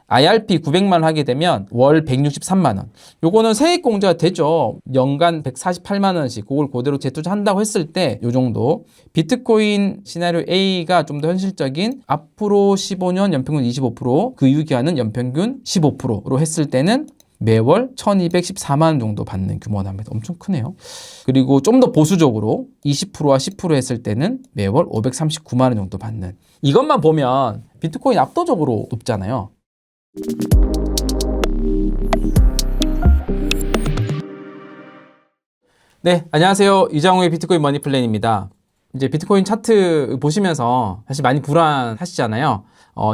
IRP 900만 원 하게 되면 월 163만 원. 요거는 세액공제가 되죠. 연간 148만 원씩 그걸 그대로 재투자한다고 했을 때 요 정도. 비트코인 시나리오 A가 좀 더 현실적인 앞으로 15년 연평균 25%, 그 이후 기간은 연평균 15%로 했을 때는 매월 1214만 원 정도 받는 규모가 납니다. 엄청 크네요. 그리고 좀 더 보수적으로 20%와 10% 했을 때는 매월 539만 원 정도 받는. 이것만 보면 비트코인 압도적으로 높잖아요. 네, 안녕하세요. 이장우의 비트코인 머니플랜입니다. 이제 비트코인 차트 보시면서 사실 많이 불안하시잖아요.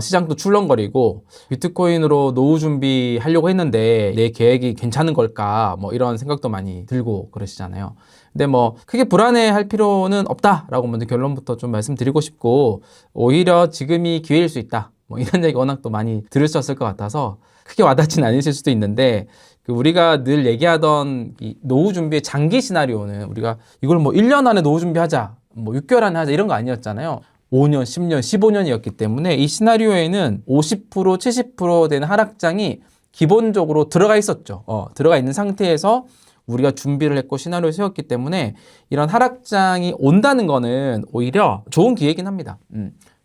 시장도 출렁거리고 비트코인으로 노후 준비하려고 했는데 내 계획이 괜찮은 걸까? 뭐 이런 생각도 많이 들고 그러시잖아요. 근데 뭐 크게 불안해할 필요는 없다라고 먼저 결론부터 좀 말씀드리고 싶고, 오히려 지금이 기회일 수 있다. 뭐 이런 얘기 워낙 또 많이 들으셨을 것 같아서 크게 와닿진 않으실 수도 있는데, 우리가 늘 얘기하던 이 노후 준비의 장기 시나리오는 우리가 이걸 뭐 1년 안에 노후 준비하자, 뭐 6개월 안에 하자 이런 거 아니었잖아요. 5년, 10년, 15년이었기 때문에 이 시나리오에는 50%, 70% 되는 하락장이 기본적으로 들어가 있었죠. 들어가 있는 상태에서 우리가 준비를 했고 시나리오를 세웠기 때문에 이런 하락장이 온다는 거는 오히려 좋은 기회이긴 합니다.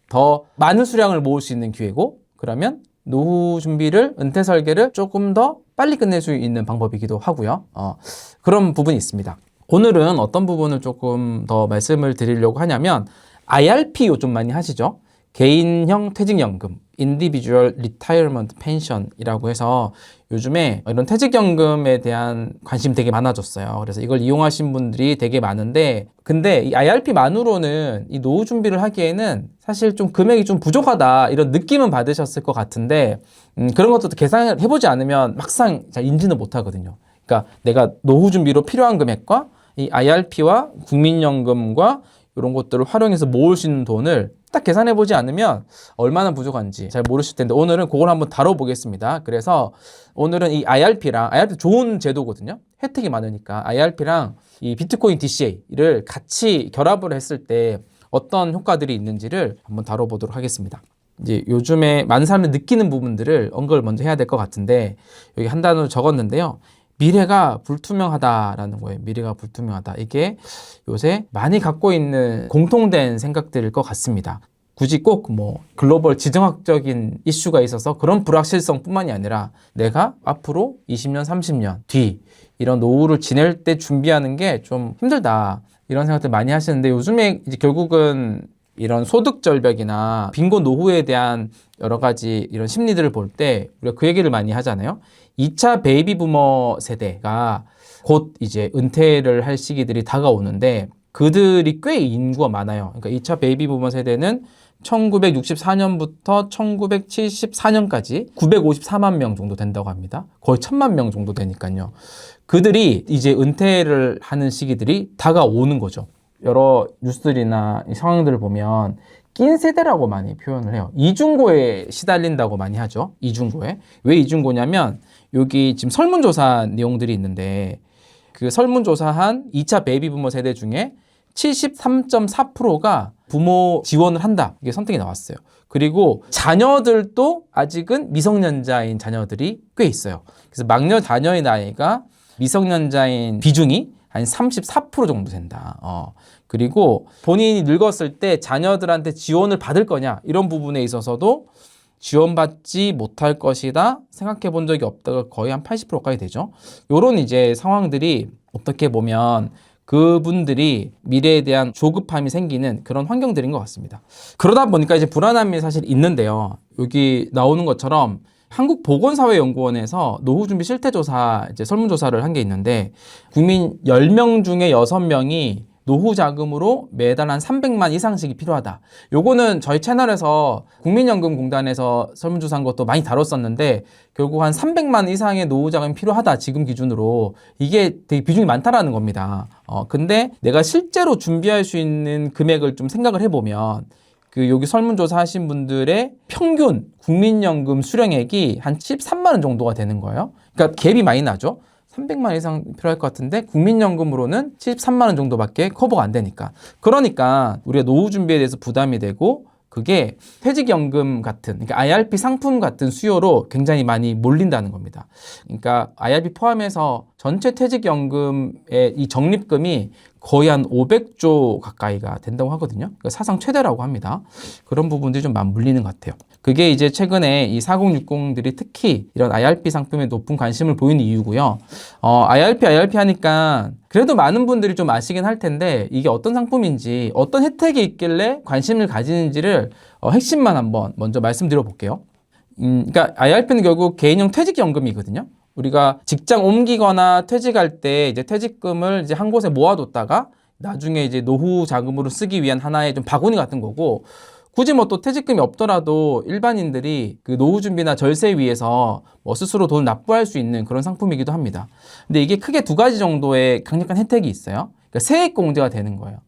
더 많은 수량을 모을 수 있는 기회고, 그러면 노후 준비를, 은퇴 설계를 조금 더 빨리 끝낼 수 있는 방법이기도 하고요. 그런 부분이 있습니다. 오늘은 어떤 부분을 조금 더 말씀을 드리려고 하냐면, IRP 요즘 많이 하시죠? 개인형 퇴직연금, Individual Retirement Pension이라고 해서 요즘에 이런 퇴직연금에 대한 관심이 되게 많아졌어요. 그래서 이걸 이용하신 분들이 되게 많은데, 근데 이 IRP만으로는 이 노후 준비를 하기에는 사실 좀 금액이 좀 부족하다 이런 느낌은 받으셨을 것 같은데, 그런 것도 계산을 해보지 않으면 막상 잘 인지는 못하거든요. 그러니까 내가 노후 준비로 필요한 금액과 이 IRP와 국민연금과 이런 것들을 활용해서 모을 수 있는 돈을 딱 계산해보지 않으면 얼마나 부족한지 잘 모르실 텐데, 오늘은 그걸 한번 다뤄보겠습니다. 그래서 오늘은 이 IRP랑, IRP 좋은 제도거든요. 혜택이 많으니까. IRP랑 이 비트코인 DCA를 같이 결합을 했을 때 어떤 효과들이 있는지를 한번 다뤄보도록 하겠습니다. 이제 요즘에 많은 사람들이 느끼는 부분들을 언급을 먼저 해야 될 것 같은데, 여기 한 단어로 적었는데요. 미래가 불투명하다라는 거예요. 미래가 불투명하다. 이게 요새 많이 갖고 있는 공통된 생각들일 것 같습니다. 굳이 꼭 뭐 글로벌 지정학적인 이슈가 있어서 그런 불확실성뿐만이 아니라 내가 앞으로 20년, 30년 뒤 이런 노후를 지낼 때 준비하는 게 좀 힘들다. 이런 생각들 많이 하시는데, 요즘에 이제 결국은 이런 소득 절벽이나 빈곤 노후에 대한 여러 가지 이런 심리들을 볼 때 우리가 그 얘기를 많이 하잖아요. 2차 베이비 부머 세대가 곧 이제 은퇴를 할 시기들이 다가오는데, 그들이 꽤 인구가 많아요. 그러니까 2차 베이비 부머 세대는 1964년부터 1974년까지 954만 명 정도 된다고 합니다. 거의 1000만 명 정도 되니까요. 그들이 이제 은퇴를 하는 시기들이 다가오는 거죠. 여러 뉴스들이나 상황들을 보면 낀 세대라고 많이 표현을 해요. 이중고에 시달린다고 많이 하죠. 이중고에. 왜 이중고냐면, 여기 지금 설문조사 내용들이 있는데, 그 설문조사한 2차 베이비 부머 세대 중에 73.4%가 부모 지원을 한다. 이게 선택이 나왔어요. 그리고 자녀들도 아직은 미성년자인 자녀들이 꽤 있어요. 그래서 막내 자녀의 나이가 미성년자인 비중이 한 34% 정도 된다. 그리고 본인이 늙었을 때 자녀들한테 지원을 받을 거냐, 이런 부분에 있어서도 지원받지 못할 것이다 생각해 본 적이 없다가 거의 한 80%까지 되죠. 요런 이제 상황들이 어떻게 보면 그분들이 미래에 대한 조급함이 생기는 그런 환경들인 것 같습니다. 그러다 보니까 이제 불안함이 사실 있는데요. 여기 나오는 것처럼 한국보건사회연구원에서 노후준비 실태조사 이제 설문조사를 한 게 있는데, 국민 10명 중에 6명이 노후 자금으로 매달 한 300만 이상씩이 필요하다. 요거는 저희 채널에서 국민연금공단에서 설문조사한 것도 많이 다뤘었는데, 결국 한 300만 이상의 노후 자금이 필요하다. 지금 기준으로. 이게 되게 비중이 많다라는 겁니다. 근데 내가 실제로 준비할 수 있는 금액을 좀 생각을 해보면, 여기 설문조사 하신 분들의 평균 국민연금 수령액이 한 13만 원 정도가 되는 거예요. 그러니까 갭이 많이 나죠. 300만 이상 필요할 것 같은데 국민연금으로는 73만 원 정도밖에 커버가 안 되니까. 그러니까 우리가 노후 준비에 대해서 부담이 되고, 그게 퇴직연금 같은, 그러니까 IRP 상품 같은 수요로 굉장히 많이 몰린다는 겁니다. 그러니까 IRP 포함해서 전체 퇴직연금의 이 적립금이 거의 한 500조 가까이가 된다고 하거든요. 그러니까 사상 최대라고 합니다. 그런 부분들이 좀 맞물리는 것 같아요. 그게 이제 최근에 이 4060들이 특히 이런 IRP 상품에 높은 관심을 보이는 이유고요. IRP 하니까 그래도 많은 분들이 좀 아시긴 할 텐데 이게 어떤 상품인지 어떤 혜택이 있길래 관심을 가지는지를 핵심만 한번 먼저 말씀드려 볼게요. 그러니까 IRP는 결국 개인형 퇴직연금이거든요. 우리가 직장 옮기거나 퇴직할 때 이제 퇴직금을 이제 한 곳에 모아뒀다가 나중에 이제 노후 자금으로 쓰기 위한 하나의 좀 바구니 같은 거고, 굳이 뭐 또 퇴직금이 없더라도 일반인들이 그 노후 준비나 절세 위해서 뭐 스스로 돈을 납부할 수 있는 그런 상품이기도 합니다. 근데 이게 크게 두 가지 정도의 강력한 혜택이 있어요. 그러니까 세액공제가 되는 거예요.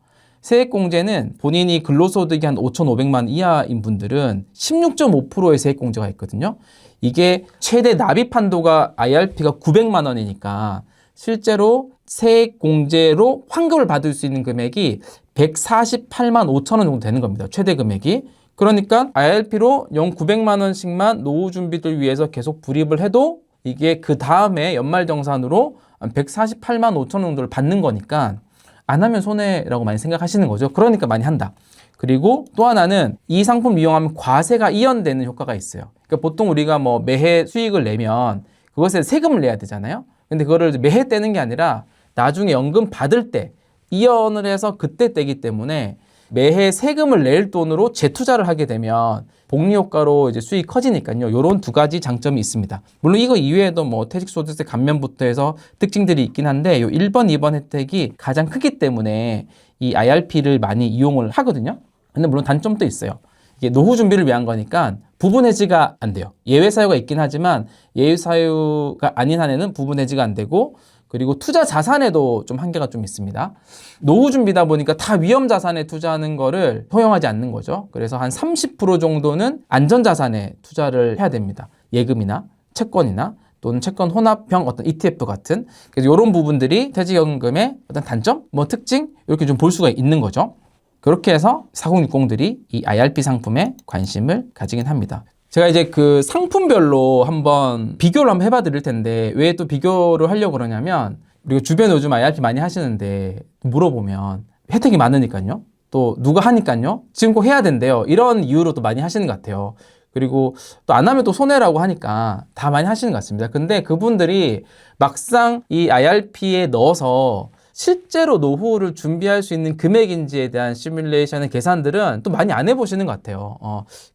세액공제는 본인이 근로소득이 한 5,500만 원 이하인 분들은 16.5%의 세액공제가 있거든요. 이게 최대 납입 한도가 IRP가 900만 원이니까 실제로 세액공제로 환급을 받을 수 있는 금액이 148만 5천 원 정도 되는 겁니다. 최대 금액이. 그러니까 IRP로 연 900만 원씩만 노후 준비를 위해서 계속 불입을 해도 이게 그 다음에 연말정산으로 148만 5천 원 정도를 받는 거니까 안 하면 손해라고 많이 생각하시는 거죠. 그러니까 많이 한다. 그리고 또 하나는 이 상품 이용하면 과세가 이연되는 효과가 있어요. 그러니까 보통 우리가 뭐 매해 수익을 내면 그것에 세금을 내야 되잖아요. 근데 그거를 매해 떼는 게 아니라 나중에 연금 받을 때 이연을 해서 그때 떼기 때문에 매해 세금을 낼 돈으로 재투자를 하게 되면 복리 효과로 이제 수익이 커지니까요. 이런 두 가지 장점이 있습니다. 물론 이거 이외에도 뭐 퇴직소득세 감면부터 해서 특징들이 있긴 한데 요 1번, 2번 혜택이 가장 크기 때문에 이 IRP를 많이 이용을 하거든요. 근데 물론 단점도 있어요. 이게 노후 준비를 위한 거니까 부분 해지가 안 돼요. 예외 사유가 있긴 하지만 예외 사유가 아닌 한에는 부분 해지가 안 되고, 그리고 투자 자산에도 좀 한계가 좀 있습니다. 노후 준비다 보니까 다 위험 자산에 투자하는 거를 허용하지 않는 거죠. 그래서 한 30% 정도는 안전 자산에 투자를 해야 됩니다. 예금이나 채권이나 또는 채권 혼합형 어떤 ETF 같은. 그래서 이런 부분들이 퇴직연금의 어떤 단점, 뭐 특징 이렇게 좀 볼 수가 있는 거죠. 그렇게 해서 4060들이 이 IRP 상품에 관심을 가지긴 합니다. 제가 이제 그 상품별로 한번 비교를 한번 해봐 드릴 텐데, 왜 또 비교를 하려고 그러냐면 우리가 주변에 요즘 IRP 많이 하시는데 물어보면 혜택이 많으니까요. 또 누가 하니까요. 지금 꼭 해야 된대요. 이런 이유로 또 많이 하시는 것 같아요. 그리고 또 안 하면 또 손해라고 하니까 다 많이 하시는 것 같습니다. 근데 그분들이 막상 이 IRP에 넣어서 실제로 노후를 준비할 수 있는 금액인지에 대한 시뮬레이션의 계산들은 또 많이 안 해보시는 것 같아요.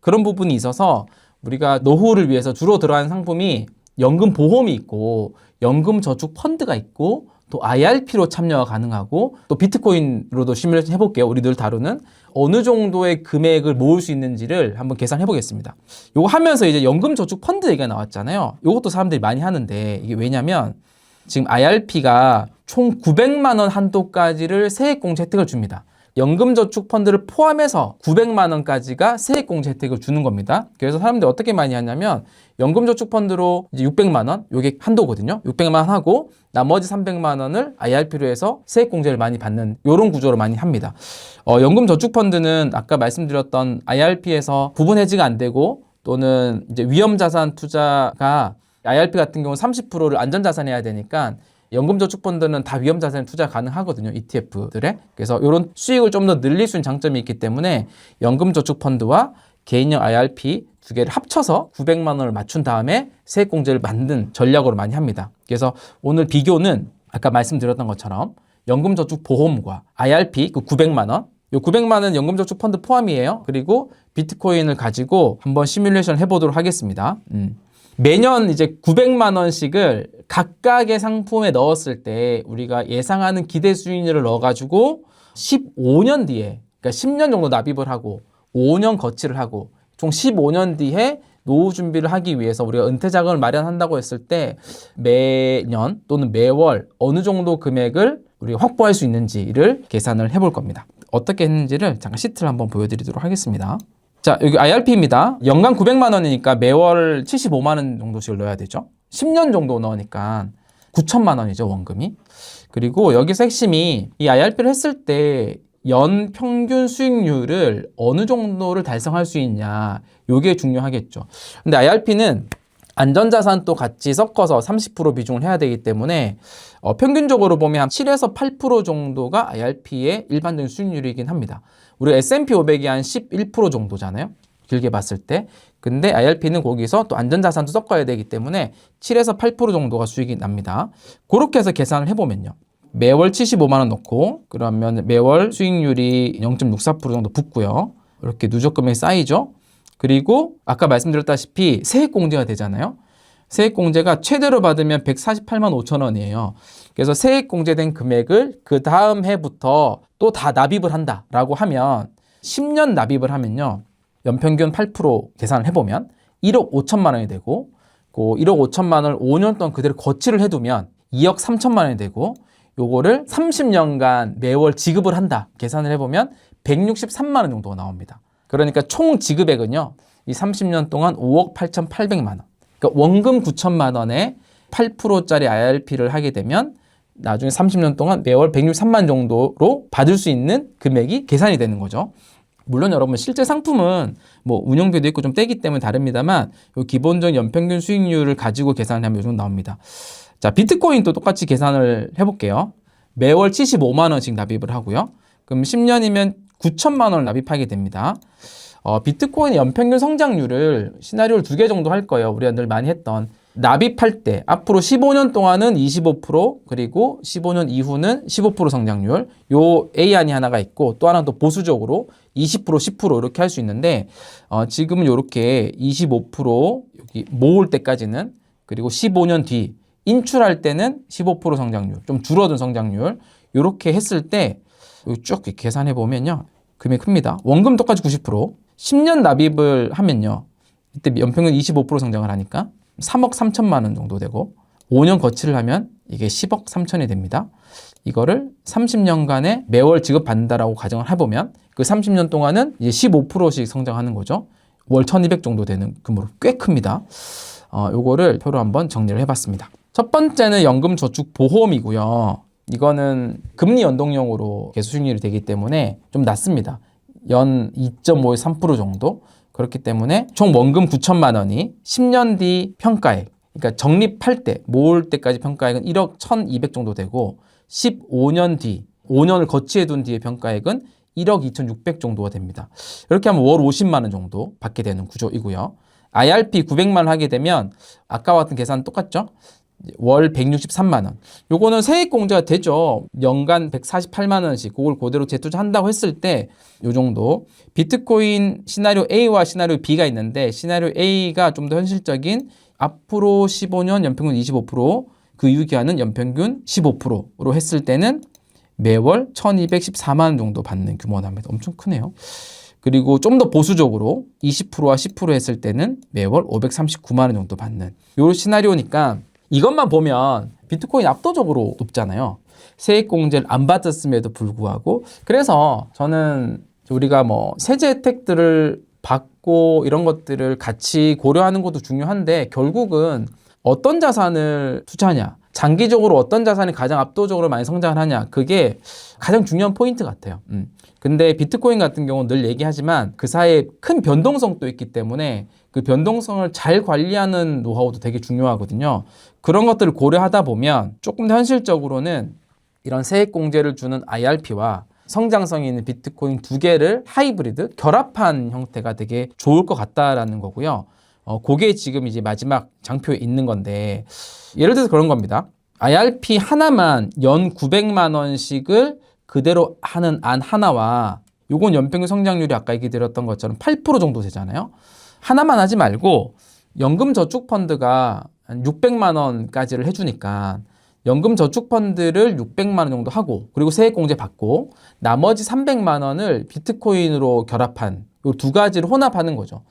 그런 부분이 있어서 우리가 노후를 위해서 주로 들어가는 상품이 연금 보험이 있고 연금 저축 펀드가 있고 또 IRP로 참여가 가능하고 또 비트코인으로도 시뮬레이션 해볼게요. 우리 늘 다루는 어느 정도의 금액을 모을 수 있는지를 한번 계산해 보겠습니다. 요거 하면서 이제 연금 저축 펀드 얘기가 나왔잖아요. 요것도 사람들이 많이 하는데 이게 왜냐면 지금 IRP가 총 900만 원 한도까지를 세액공제 혜택을 줍니다. 연금저축펀드를 포함해서 900만 원까지가 세액공제 혜택을 주는 겁니다. 그래서 사람들이 어떻게 많이 하냐면 연금저축펀드로 이제 600만 원, 요게 한도거든요. 600만 원 하고 나머지 300만 원을 IRP로 해서 세액공제를 많이 받는 이런 구조로 많이 합니다. 연금저축펀드는 아까 말씀드렸던 IRP에서 부분 해지가 안 되고 또는 이제 위험자산 투자가 IRP 같은 경우는 30%를 안전자산에 해야 되니까 연금저축펀드는 다 위험자산에 투자 가능하거든요. ETF들에. 그래서 이런 수익을 좀 더 늘릴 수 있는 장점이 있기 때문에 연금저축펀드와 개인형 IRP 두 개를 합쳐서 900만 원을 맞춘 다음에 세액공제를 만든 전략으로 많이 합니다. 그래서 오늘 비교는 아까 말씀드렸던 것처럼 연금저축보험과 IRP 그 900만 원, 이 900만 원 연금저축펀드 포함이에요. 그리고 비트코인을 가지고 한번 시뮬레이션 해보도록 하겠습니다. 매년 이제 900만 원씩을 각각의 상품에 넣었을 때 우리가 예상하는 기대 수익률을 넣어가지고 15년 뒤에, 그러니까 10년 정도 납입을 하고 5년 거치를 하고 총 15년 뒤에 노후 준비를 하기 위해서 우리가 은퇴 자금을 마련한다고 했을 때 매년 또는 매월 어느 정도 금액을 우리가 확보할 수 있는지를 계산을 해볼 겁니다. 어떻게 했는지를 잠깐 시트를 한번 보여드리도록 하겠습니다. 자, 여기 IRP입니다. 연간 900만 원이니까 매월 75만 원 정도씩을 넣어야 되죠. 10년 정도 넣으니까 9천만 원이죠, 원금이. 그리고 여기서 핵심이 이 IRP를 했을 때 연 평균 수익률을 어느 정도를 달성할 수 있냐, 요게 중요하겠죠. 근데 IRP는 안전자산도 같이 섞어서 30% 비중을 해야 되기 때문에 평균적으로 보면 한 7에서 8% 정도가 IRP의 일반적인 수익률이긴 합니다. 우리 S&P 500이 한 11% 정도잖아요. 길게 봤을 때. 근데 IRP는 거기서 또 안전자산도 섞어야 되기 때문에 7에서 8% 정도가 수익이 납니다. 그렇게 해서 계산을 해보면요. 매월 75만 원 넣고 그러면 매월 수익률이 0.64% 정도 붙고요. 이렇게 누적금액이 쌓이죠. 그리고 아까 말씀드렸다시피 세액공제가 되잖아요. 세액공제가 최대로 받으면 148만 5천 원이에요. 그래서 세액공제된 금액을 그 다음 해부터 또 다 납입을 한다라고 하면 10년 납입을 하면요. 연평균 8% 계산을 해보면 1억 5천만 원이 되고 그 1억 5천만 원을 5년 동안 그대로 거치를 해두면 2억 3천만 원이 되고 요거를 30년간 매월 지급을 한다. 계산을 해보면 163만 원 정도가 나옵니다. 그러니까 총 지급액은요. 이 30년 동안 5억 8,800만 원. 그러니까 원금 9천만 원에 8%짜리 IRP를 하게 되면 나중에 30년 동안 매월 163만 정도로 받을 수 있는 금액이 계산이 되는 거죠. 물론 여러분 실제 상품은 뭐 운영비도 있고 좀 떼기 때문에 다릅니다만 요 기본적인 연평균 수익률을 가지고 계산을 하면 요 정도 나옵니다. 자, 비트코인도 똑같이 계산을 해볼게요. 매월 75만 원씩 납입을 하고요. 그럼 10년이면 9천만 원을 납입하게 됩니다. 비트코인의 연평균 성장률을 시나리오를 2개 정도 할 거예요. 우리가 늘 많이 했던 납입할 때 앞으로 15년 동안은 25% 그리고 15년 이후는 15% 성장률 요 A안이 하나가 있고 또 하나는 또 보수적으로 20% 10% 이렇게 할 수 있는데 지금은 이렇게 25% 여기 모을 때까지는 그리고 15년 뒤 인출할 때는 15% 성장률 좀 줄어든 성장률 이렇게 했을 때 쭉 계산해 보면요 금액이 큽니다. 원금 똑같이 90% 10년 납입을 하면요 이때 연평균 25% 성장을 하니까 3억 3천만 원 정도 되고 5년 거치를 하면 이게 10억 3천이 됩니다. 이거를 30년간에 매월 지급받는다라고 가정을 해보면 그 30년 동안은 이제 15%씩 성장하는 거죠. 월 1200 정도 되는 규모로 꽤 큽니다. 요거를 표로 한번 정리를 해봤습니다. 첫 번째는 연금저축보험이고요. 이거는 금리 연동형으로 계속 수익률이 되기 때문에 좀 낮습니다. 연 2.5에서 3% 정도. 그렇기 때문에 총 원금 9천만 원이 10년 뒤 평가액, 그러니까 적립할 때, 모을 때까지 평가액은 1억 1,200 정도 되고 15년 뒤, 5년을 거치해 둔 뒤에 평가액은 1억 2,600 정도가 됩니다. 이렇게 하면 월 50만 원 정도 받게 되는 구조이고요. IRP 900만 원 하게 되면 아까와 같은 계산 똑같죠? 월 163만 원. 요거는 세액공제가 되죠. 연간 148만 원씩 그걸 그대로 재투자한다고 했을 때 요 정도. 비트코인 시나리오 A와 시나리오 B가 있는데 시나리오 A가 좀 더 현실적인 앞으로 15년 연평균 25%, 그 이후 기간은 연평균 15%로 했을 때는 매월 1,214만 원 정도 받는 규모가 납니다. 엄청 크네요. 그리고 좀 더 보수적으로 20%와 10% 했을 때는 매월 539만 원 정도 받는 요 시나리오니까 이것만 보면 비트코인 압도적으로 높잖아요. 세액공제를 안 받았음에도 불구하고. 그래서 저는 우리가 뭐 세제 혜택들을 받고 이런 것들을 같이 고려하는 것도 중요한데 결국은 어떤 자산을 투자하냐, 장기적으로 어떤 자산이 가장 압도적으로 많이 성장을 하냐, 그게 가장 중요한 포인트 같아요. 근데 비트코인 같은 경우는 늘 얘기하지만 그 사이에 큰 변동성도 있기 때문에 그 변동성을 잘 관리하는 노하우도 되게 중요하거든요. 그런 것들을 고려하다 보면 조금 더 현실적으로는 이런 세액공제를 주는 IRP와 성장성이 있는 비트코인 두 개를 하이브리드, 결합한 형태가 되게 좋을 것 같다라는 거고요. 그게 지금 이제 마지막 장표에 있는 건데 예를 들어서 그런 겁니다. IRP 하나만 연 900만 원씩을 그대로 하는 안 하나와 요건 연평균 성장률이 아까 얘기 드렸던 것처럼 8% 정도 되잖아요. 하나만 하지 말고 연금저축펀드가 한 600만 원까지를 해주니까 연금저축펀드를 600만 원 정도 하고 그리고 세액공제 받고 나머지 300만 원을 비트코인으로 결합한 요 두 가지를 혼합하는 거죠.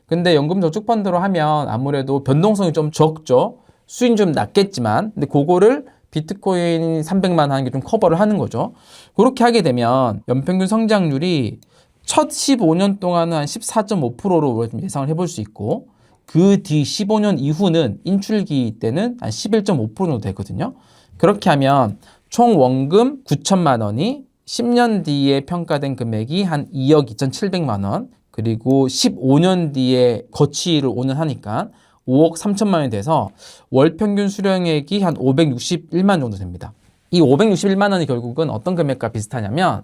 근데 연금저축펀드로 하면 아무래도 변동성이 좀 적죠. 수익이 좀 낮겠지만 근데 그거를 비트코인 300만 원 하는 게 좀 커버를 하는 거죠. 그렇게 하게 되면 연평균 성장률이 첫 15년 동안은 한 14.5%로 좀 예상을 해볼 수 있고 그 뒤 15년 이후는 인출기 때는 한 11.5% 정도 되거든요. 그렇게 하면 총 원금 9천만 원이 10년 뒤에 평가된 금액이 한 2억 2,700만 원, 그리고 15년 뒤에 거치를 5년 하니까 5억 3천만 원이 돼서 월 평균 수령액이 한 561만 정도 됩니다. 이 561만 원이 결국은 어떤 금액과 비슷하냐면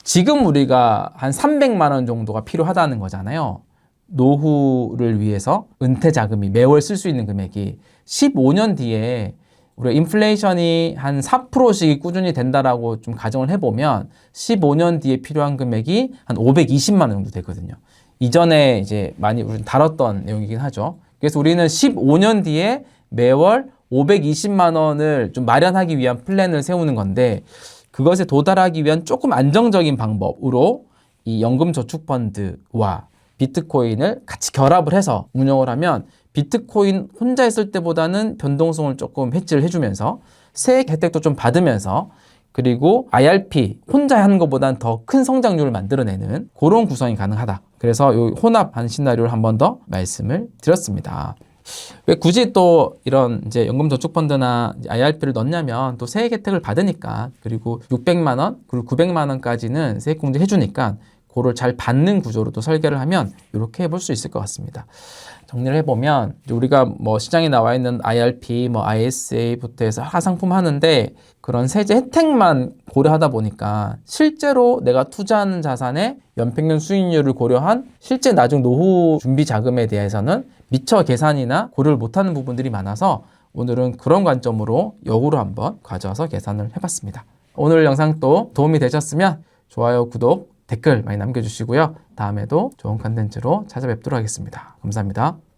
지금 우리가 한 300만 원 정도가 필요하다는 거잖아요. 노후를 위해서 은퇴 자금이 매월 쓸 수 있는 금액이 15년 뒤에 우리가 인플레이션이 한 4%씩 꾸준히 된다라고 좀 가정을 해보면 15년 뒤에 필요한 금액이 한 520만 원 정도 되거든요. 이전에 이제 많이 우리 다뤘던 내용이긴 하죠. 그래서 우리는 15년 뒤에 매월 520만 원을 좀 마련하기 위한 플랜을 세우는 건데 그것에 도달하기 위한 조금 안정적인 방법으로 이 연금저축펀드와 비트코인을 같이 결합을 해서 운영을 하면 비트코인 혼자 있을 때보다는 변동성을 조금 해지를 해주면서 세액 혜택도 좀 받으면서 그리고 IRP 혼자 하는 것보다는 더 큰 성장률을 만들어내는 그런 구성이 가능하다. 그래서 이 혼합한 시나리오를 한 번 더 말씀을 드렸습니다. 왜 굳이 또 이런 이제 연금저축펀드나 IRP를 넣냐면 또 세액 혜택을 받으니까 그리고 600만 원 그리고 900만 원까지는 세액공제 해주니까 그걸 잘 받는 구조로 또 설계를 하면 이렇게 해볼 수 있을 것 같습니다. 정리를 해보면 우리가 뭐 시장에 나와 있는 IRP, 뭐 ISA부터 해서 하상품 하는데 그런 세제 혜택만 고려하다 보니까 실제로 내가 투자하는 자산의 연평균 수익률을 고려한 실제 나중 노후 준비 자금에 대해서는 미처 계산이나 고려를 못하는 부분들이 많아서 오늘은 그런 관점으로 역으로 한번 가져와서 계산을 해봤습니다. 오늘 영상도 도움이 되셨으면 좋아요, 구독, 댓글 많이 남겨주시고요. 다음에도 좋은 컨텐츠로 찾아뵙도록 하겠습니다. 감사합니다.